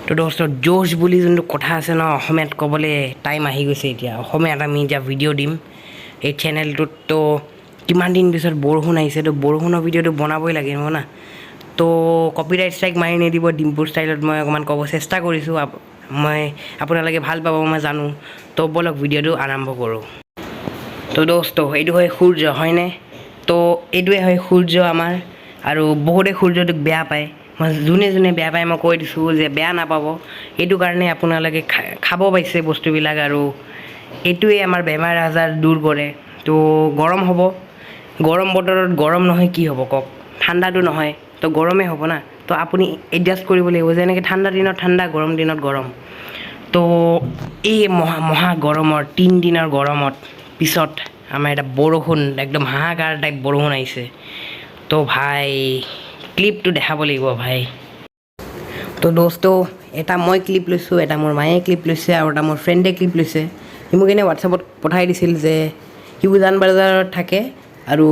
তো দোস্ত জোশ বুলি যোনটো কথা আছে ন অসমীয়াত ক'বলৈ টাইম আহি গৈছে এতিয়া অসমীয়াত আমি এতিয়া ভিডিঅ' দিম এই চেনেলটোত তো কিমান দিন পিছত বৰষুণ আহিছে তো বৰষুণৰ ভিডিঅ'টো বনাবই লাগিব না তো কপিৰাইট ষ্ট্ৰাইক মাৰি নিদিব ডিম্পুৰ ষ্টাইলত মই অকণমান ক'ব চেষ্টা কৰিছোঁ মই আপোনালোকে ভাল পাব মই জানো তো ব'লক ভিডিঅ'টো আৰম্ভ কৰোঁ তো দোস্ত এইটো হয় সূৰ্য হয়নে তো এইটোৱে হয় সূৰ্য আমাৰ আৰু বহুতে সূৰ্যটোক বেয়া পায় মই যোনে যোনে বেয়া পায় মই কৈ দিছোঁ যে বেয়া নাপাব এইটো কাৰণে আপোনালোকে খাব পাইছে বস্তুবিলাক আৰু এইটোৱে আমাৰ বেমাৰ আজাৰ দূৰ কৰে তো গৰম হ'ব গৰম বতৰত গৰম নহয় কি হ'ব কওক ঠাণ্ডাটো নহয় তো গৰমেই হ'ব না তো আপুনি এডজাষ্ট কৰিব লাগিব যেনেকৈ ঠাণ্ডা দিনত ঠাণ্ডা গৰম দিনত গৰম তো এই মহা গৰমৰ 3 দিনৰ গৰমত পিছত আমাৰ এটা বৰষুণ একদম হাহাকাৰ টাইপ বৰষুণ আহিছে তো ভাই ক্লিপটো দেখাব লাগিব ভাই তো দোস্ত এটা মই ক্লিপ লৈছোঁ এটা মোৰ মায়ে ক্লিপ লৈছে আৰু এটা মোৰ ফ্ৰেণ্ডে ক্লিপ লৈছে সি মোক এনেই হোৱাটছএপত পঠাই দিছিল যে সি উজান বজাৰত থাকে আৰু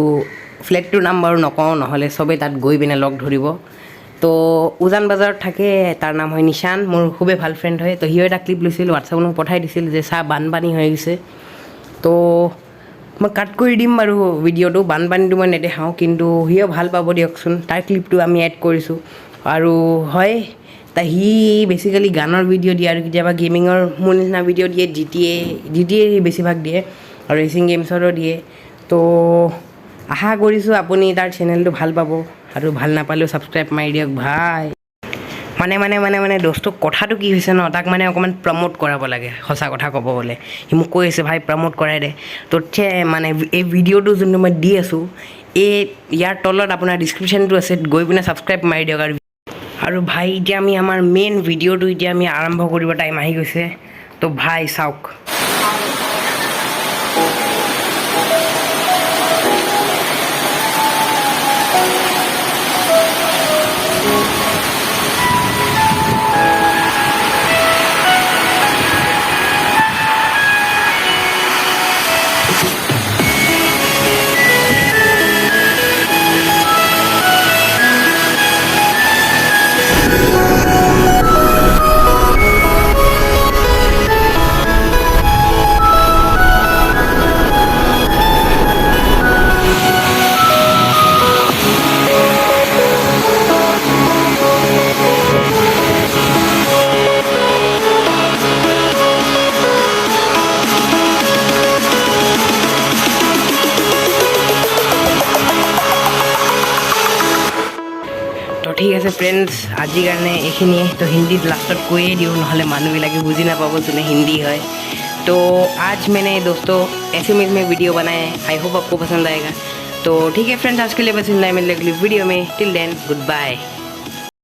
ফ্লেটটোৰ নাম বাৰু নকওঁ নহ'লে চবেই তাত গৈ পিনে লগ ধৰিব তো উজান বজাৰত থাকে তাৰ নাম হয় নিশান মোৰ খুবেই ভাল ফ্ৰেণ্ড হয় তো সিও এটা ক্লিপ লৈছিল হোৱাটছএপত মোক পঠাই দিছিল যে চাহ বানপানী হৈ গৈছে তো মই কাট কৰি দিম বাৰু ভিডিঅ'টো বানপানীটো মই নেদেখাওঁ কিন্তু সিও ভাল পাব দিয়কচোন তাৰ ক্লিপটো আমি এড কৰিছোঁ আৰু হয় সি বেছিকেলি গানৰ ভিডিঅ' দিয়ে আৰু কেতিয়াবা গেমিঙৰ মোৰ নিচিনা ভিডিঅ' দিয়ে জি টি এ বেছিভাগ দিয়ে আৰু ৰেচিং গেমছৰো দিয়ে তো আশা কৰিছোঁ আপুনি তাৰ চেনেলটো ভাল পাব আৰু ভাল নাপালেও ছাবস্ক্ৰাইব মাৰি দিয়ক ভাই মানে দোস্তক কথাটো কি হৈছে ন তাক মানে অকণমান প্ৰমোট কৰাব লাগে সঁচা কথা ক'ব গ'লে সি মোক কৈ আছে ভাই প্ৰমোট কৰাই দে তো মানে এই ভিডিঅ'টো যোনটো মই দি আছোঁ ইয়াৰ তলত আপোনাৰ ডিছক্ৰিপশ্যনটো আছে গৈ পিনে ছাবস্ক্ৰাইব মাৰি দিয়ক আৰু ভাই এতিয়া আমি আমাৰ মেইন ভিডিঅ'টো এতিয়া আমি আৰম্ভ কৰিব টাইম আহি গৈছে তো ভাই চাওক তো ঠিক আছে ফ্ৰেণ্ডছ আজিৰ কাৰণে এইখিনিয়ে তো হিন্দীত লাষ্টত কৈয়ে দিওঁ নহ'লে মানুহবিলাকে বুজি নাপাব যোনে हिंदी है तो आज मैंने दोस्तों एसएमएस में वीडियो बनाया है आई होप आपको पसंद आएगा तो ठीक है फ्रेंड्स आज के लिए बस इतना मिलने अगली वीडियो में टिल देन गुड बाय